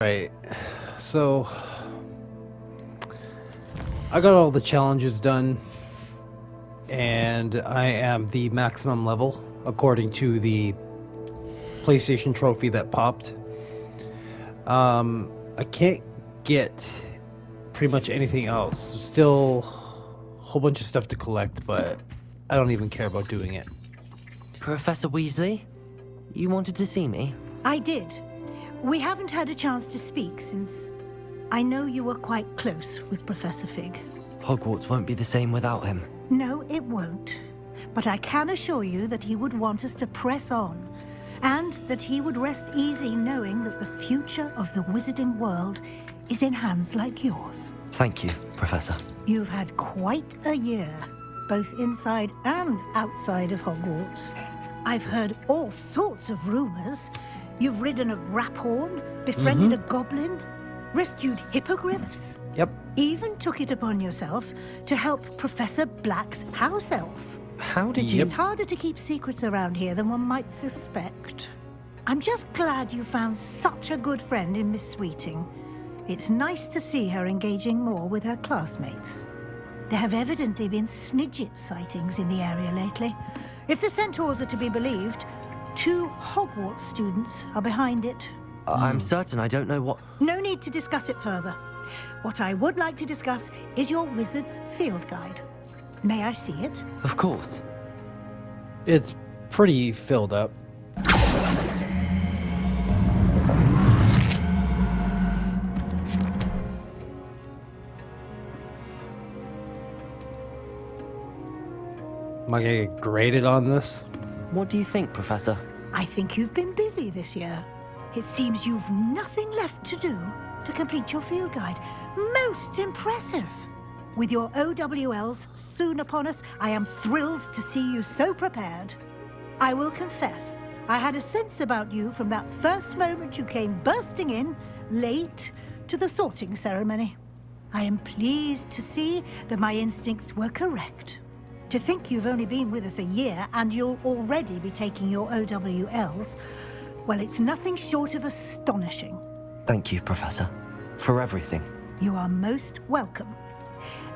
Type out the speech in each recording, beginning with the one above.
Right. So I got all the challenges done, and I am the maximum level according to the PlayStation trophy that popped. I can't get pretty much anything else. Still a whole bunch of stuff to collect, but I don't even care about doing it. Professor Weasley, you wanted to see me? I did. We haven't had a chance to speak since I know you were quite close with Professor Fig. Hogwarts won't be the same without him. No, it won't. But I can assure you that he would want us to press on, and that he would rest easy knowing that the future of the wizarding world is in hands like yours. Thank you, Professor. You've had quite a year, both inside and outside of Hogwarts. I've heard all sorts of rumors. You've ridden a graphorn, befriended a goblin, rescued hippogriffs. Yep. Even took it upon yourself to help Professor Black's house elf. How did you... It's harder to keep secrets around here than one might suspect. I'm just glad you found such a good friend in Miss Sweeting. It's nice to see her engaging more with her classmates. There have evidently been Snidget sightings in the area lately. If the centaurs are to be believed, 2 Hogwarts students are behind it. I'm certain I don't know what... No need to discuss it further. What I would like to discuss is your wizard's field guide. May I see it? Of course. It's pretty filled up. Am I gonna get graded on this? What do you think, Professor? I think you've been busy this year. It seems you've nothing left to do to complete your field guide. Most impressive. With your OWLs soon upon us, I am thrilled to see you so prepared. I will confess, I had a sense about you from that first moment you came bursting in, late, to the sorting ceremony. I am pleased to see that my instincts were correct. To think you've only been with us a year and you'll already be taking your OWLs, well, it's nothing short of astonishing. Thank you, Professor, for everything. You are most welcome.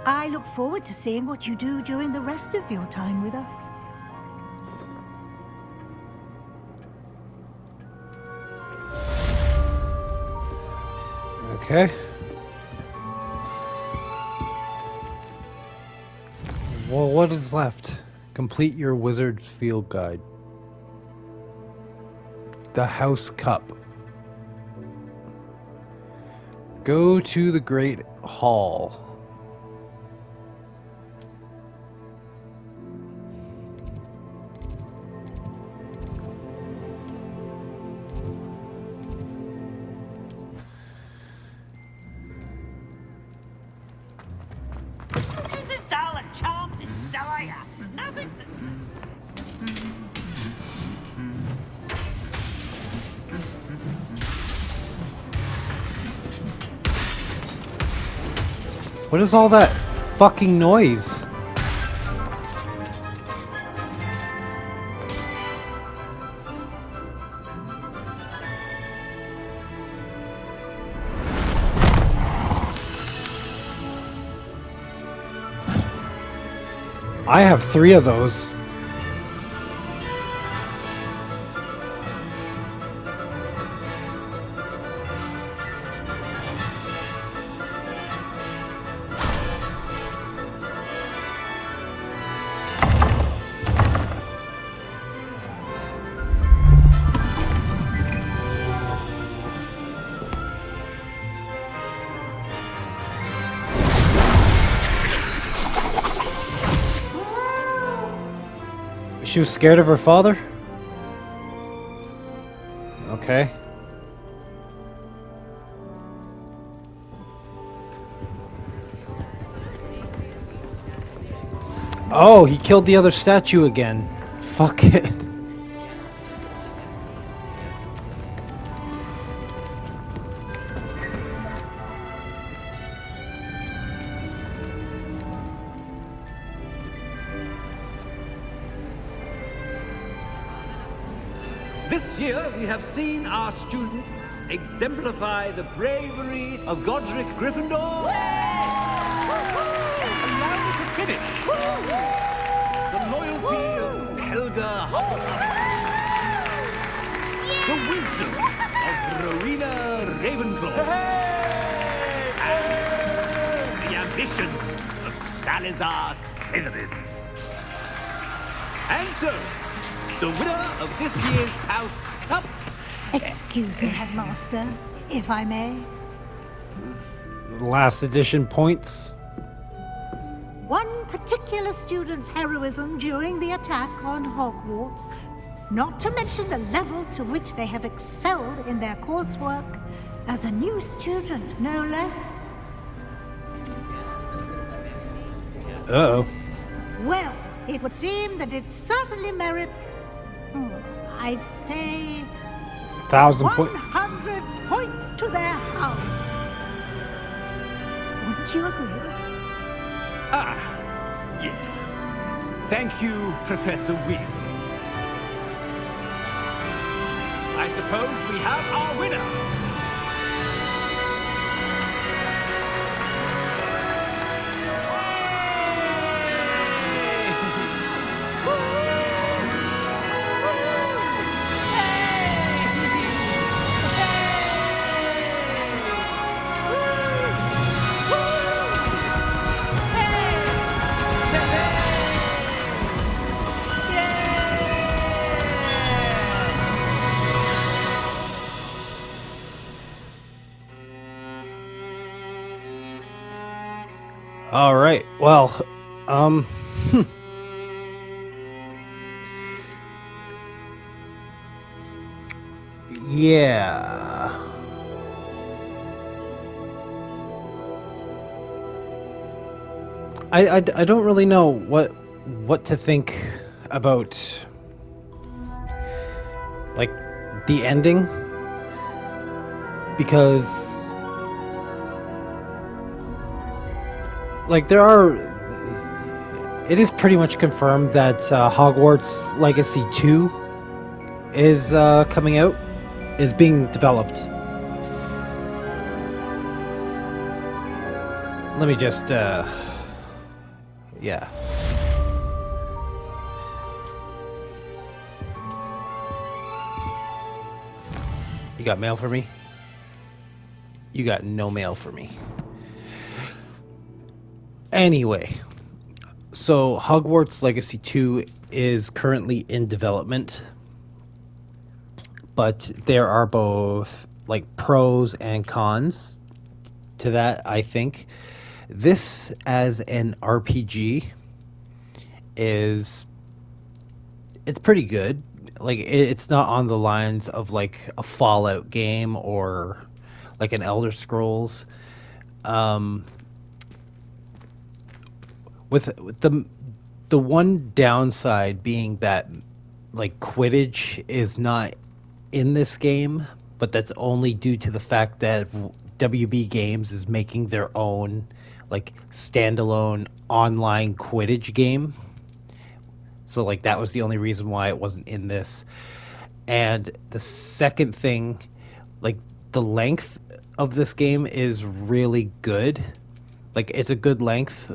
I look forward to seeing what you do during the rest of your time with us. Okay. Well, what is left? Complete your wizard's field guide. The House Cup. Go to the Great Hall. What is all that fucking noise? I have 3 of those. She was scared of her father? Okay. Oh, he killed the other statue again. Fuck it. This year, we have seen our students exemplify the bravery of Godric Gryffindor. Allow me to finish. The loyalty of Helga Hufflepuff. The wisdom of Rowena Ravenclaw. And the ambition of Salazar Slytherin. And so, the winner of this year's House Cup... Excuse me, Headmaster, if I may. Last edition points. One particular student's heroism during the attack on Hogwarts, not to mention the level to which they have excelled in their coursework, as a new student, no less. Uh-oh. Well, it would seem that it certainly merits, I'd say, 1,000 points. 100 points to their house. Wouldn't you agree? Ah, yes. Thank you, Professor Weasley. I suppose we have our winner. All right. Well, yeah. I don't really know what to think about, like, the ending, because like it is pretty much confirmed that Hogwarts Legacy 2 is coming out, is being developed. Let me just yeah. You got mail for me? You got no mail for me. Anyway, so Hogwarts Legacy 2 is currently in development, but there are both like pros and cons to that, I think. This as an RPG it's pretty good. Like it's not on the lines of like a Fallout game or like an Elder Scrolls. With the one downside being that like Quidditch is not in this game, but that's only due to the fact that WB Games is making their own like standalone online Quidditch game. So like that was the only reason why it wasn't in this. And the second thing, like the length of this game is really good. Like it's a good length.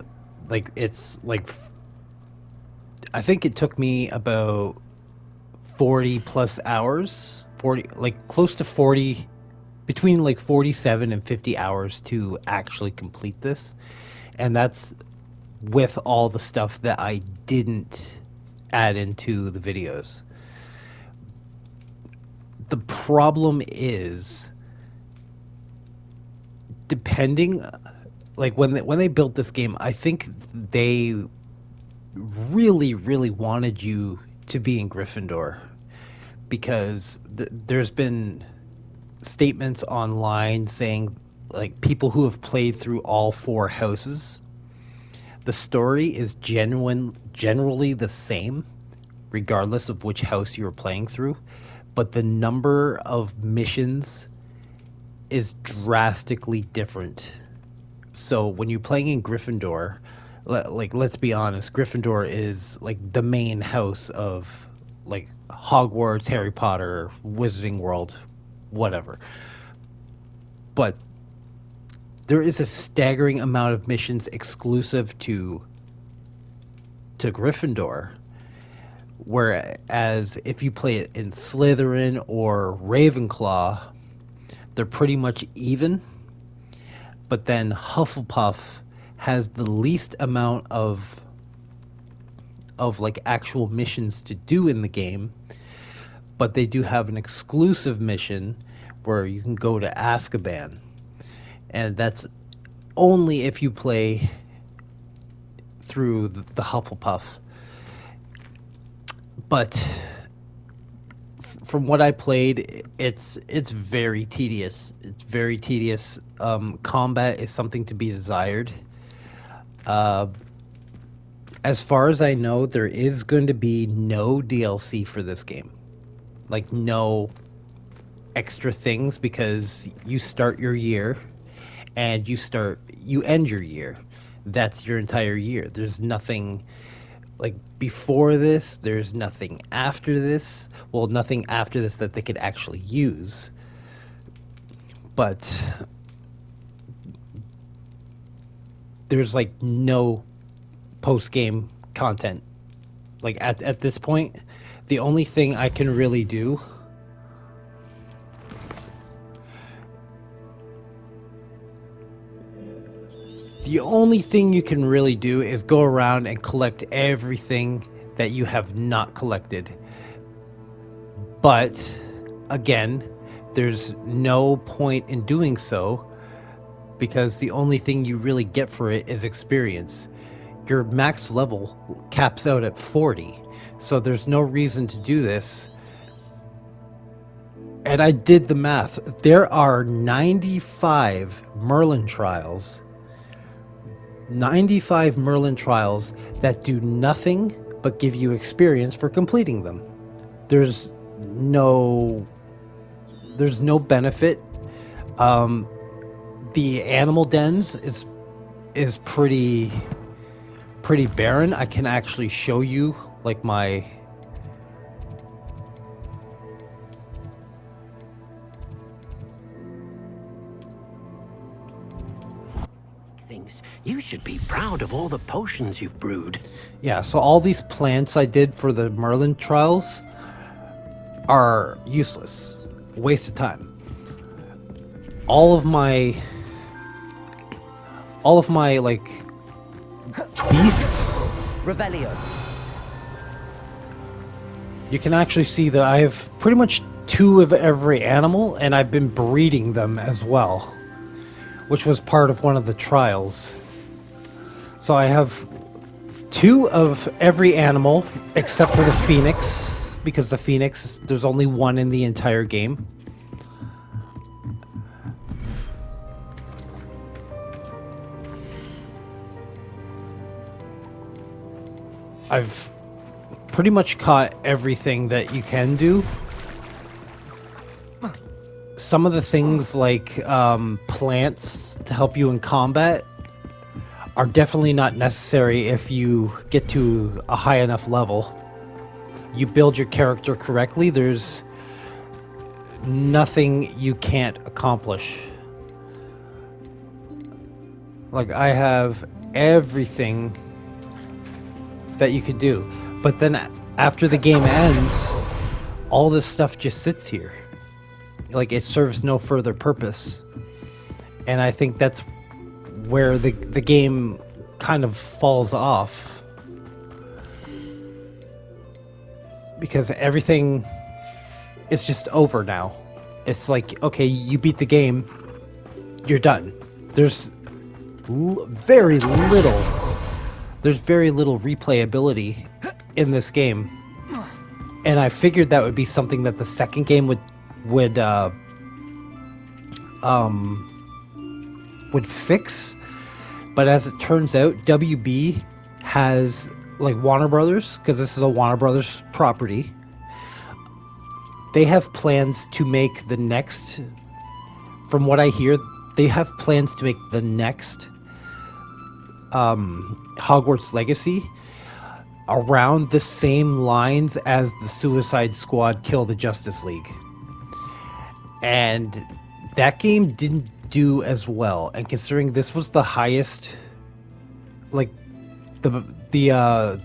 Like it's like I think it took me about 40 plus hours, 40 like close to 40, between like 47 and 50 hours to actually complete this. And that's with all the stuff that I didn't add into the videos. The problem is, depending, like when they built this game, I think they really wanted you to be in Gryffindor, because there's been statements online saying like people who have played through all four houses, the story is generally the same regardless of which house you're playing through, but the number of missions is drastically different. So when you're playing in Gryffindor, like let's be honest, Gryffindor is like the main house of like Hogwarts, Harry Potter, Wizarding World, whatever. But there is a staggering amount of missions exclusive to Gryffindor. Whereas if you play it in Slytherin or Ravenclaw, they're pretty much even. But then Hufflepuff has the least amount of like actual missions to do in the game, but they do have an exclusive mission where you can go to Azkaban, and that's only if you play through the Hufflepuff. But from what I played, it's very tedious. It's very tedious. Combat is something to be desired. As far as I know, there is going to be no DLC for this game. Like, no extra things, because you start your year and you end your year. That's your entire year. There's nothing like before this, there's nothing after this. Well, nothing after this that they could actually use. But there's like no post-game content. Like at this point, the only thing I can really do the only thing you can really do is go around and collect everything that you have not collected. But again, there's no point in doing so, because the only thing you really get for it is experience. Your max level caps out at 40, so there's no reason to do this. And I did the math. There are 95 Merlin trials. 95 Merlin trials that do nothing but give you experience for completing them. There's no benefit. The animal dens is pretty barren. I can actually show you like my Things. You should be proud of all the potions you've brewed. Yeah, so all these plants I did for the Merlin trials are useless. Waste of time. All of my like beasts, Revelio. you can actually see that I have pretty much 2 of every animal, and I've been breeding them as well, which was part of one of the trials. So I have 2 of every animal except for the phoenix, because the phoenix, there's only 1 in the entire game. I've pretty much caught everything that you can do. Some of the things like plants to help you in combat are definitely not necessary if you get to a high enough level. You build your character correctly, there's nothing you can't accomplish. Like, I have everything that you could do, but then after the game ends, all this stuff just sits here. Like, it serves no further purpose. And I think that's where the game kind of falls off, because everything is just over now. It's like, okay, you beat the game, you're done. There's very little replayability in this game, and I figured that would be something that the second game would fix. But as it turns out, WB has, like, Warner Brothers, because this is a Warner Brothers property, they have plans to make the next, from what I hear, they have plans to make the next Hogwarts Legacy around the same lines as the Suicide Squad Kill the Justice League. And that game didn't do as well. And considering this was the highest, like the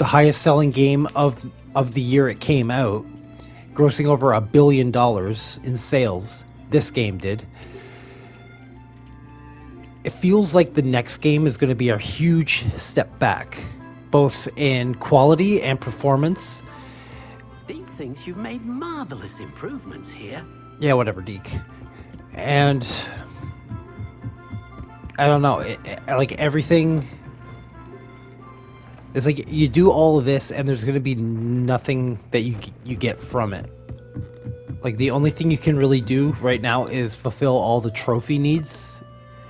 highest selling game of the year it came out, grossing over $1 billion in sales, this game did. It feels like the next game is going to be a huge step back, both in quality and performance. Deke thinks you've made marvelous improvements here. Yeah, whatever, Deke. And I don't know, like everything. It's like you do all of this, and there's going to be nothing that you get from it. Like the only thing you can really do right now is fulfill all the trophy needs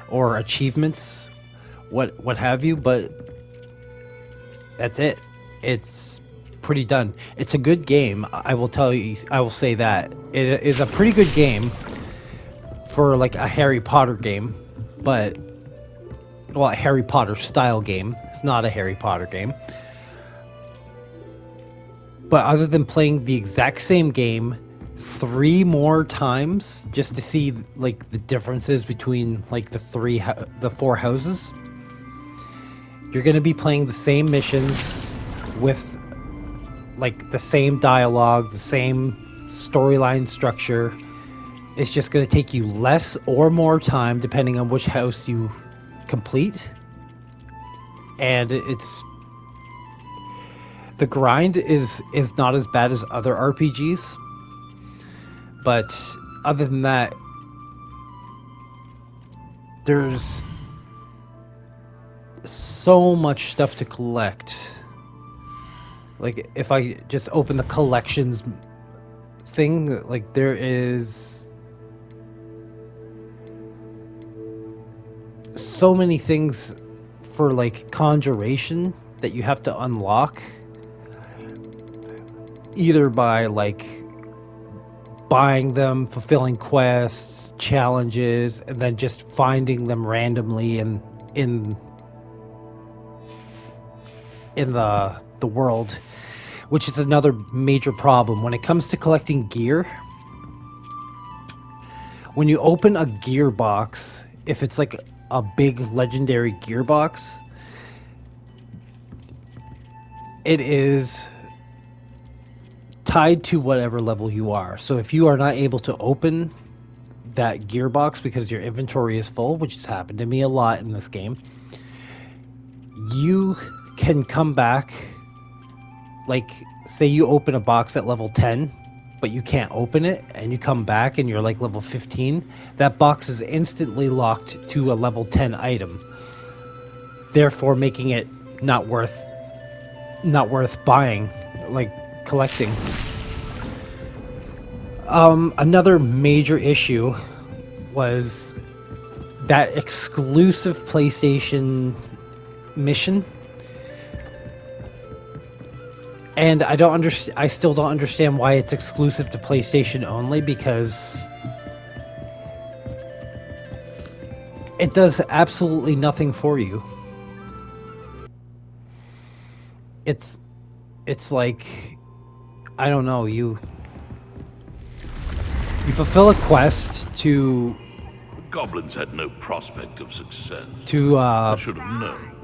or achievements, what have you. But that's it. It's pretty done. It's a good game. I will tell you. I will say that it is a pretty good game for like a Harry Potter game, but. Well, a Harry Potter style game. It's not a Harry Potter game. But other than playing the exact same game 3 more times just to see like the differences between like the 4 houses, you're going to be playing the same missions with like the same dialogue, the same storyline structure. It's just going to take you less or more time depending on which house you complete, and it's the grind is not as bad as other RPGs, but other than that, there's so much stuff to collect. Like if I just open the collections thing, like there is so many things for like conjuration that you have to unlock, either by like buying them, fulfilling quests, challenges, and then just finding them randomly in the world, which is another major problem when it comes to collecting gear. When you open a gear box, if it's like a big legendary gearbox, it is tied to whatever level you are. So if you are not able to open that gearbox because your inventory is full, which has happened to me a lot in this game, you can come back. Like say you open a box at level 10 but you can't open it, and you come back and you're like level 15, that box is instantly locked to a level 10 item, therefore making it not worth buying, like collecting. Another major issue was that exclusive PlayStation mission. And I still don't understand why it's exclusive to PlayStation only, because it does absolutely nothing for you. It's like, I don't know, you fulfill a quest to... Goblins had no prospect of success. I should have known.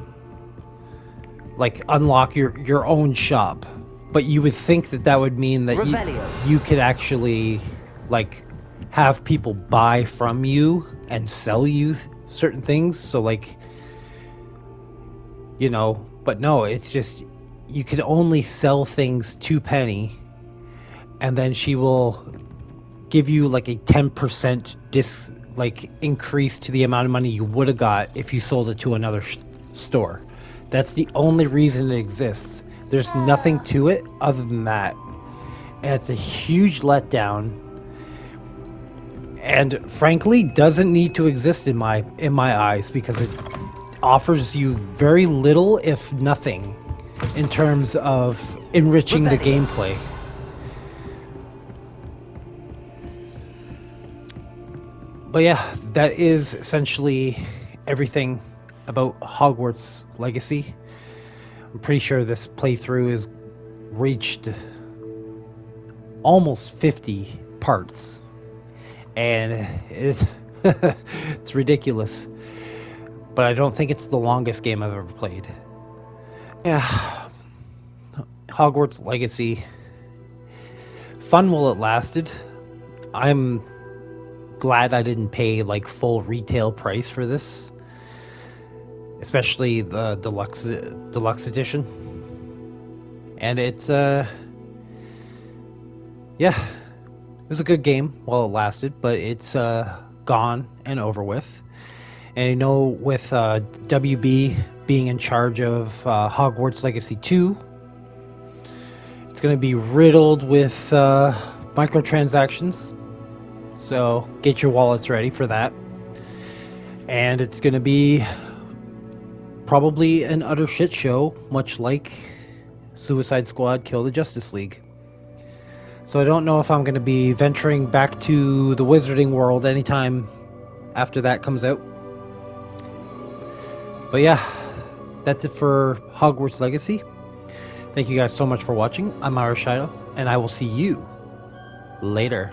Like unlock your own shop. But you would think that would mean that you could actually like have people buy from you and sell you certain things. So like, you know, but no, it's just you can only sell things to Penny, and then she will give you like a 10% increase to the amount of money you would have got if you sold it to another store. That's the only reason it exists. There's nothing to it other than that. And it's a huge letdown. And frankly, doesn't need to exist in my eyes, because it offers you very little, if nothing, in terms of enriching the gameplay. But yeah, that is essentially everything about Hogwarts Legacy. I'm pretty sure this playthrough has reached almost 50 parts. And it's, it's ridiculous. But I don't think it's the longest game I've ever played. Yeah. Hogwarts Legacy. Fun while it lasted. I'm glad I didn't pay like full retail price for this. Especially the deluxe edition. And it's yeah, it was a good game while it lasted, but it's gone and over with. And you know, with WB being in charge of Hogwarts Legacy 2, it's going to be riddled with microtransactions. So get your wallets ready for that. And it's going to be probably an utter shit show, much like Suicide Squad Kill the Justice League. So I don't know if I'm going to be venturing back to the Wizarding World anytime after that comes out. But yeah, that's it for Hogwarts Legacy. Thank you guys so much for watching. I'm Irish Shido, and I will see you later.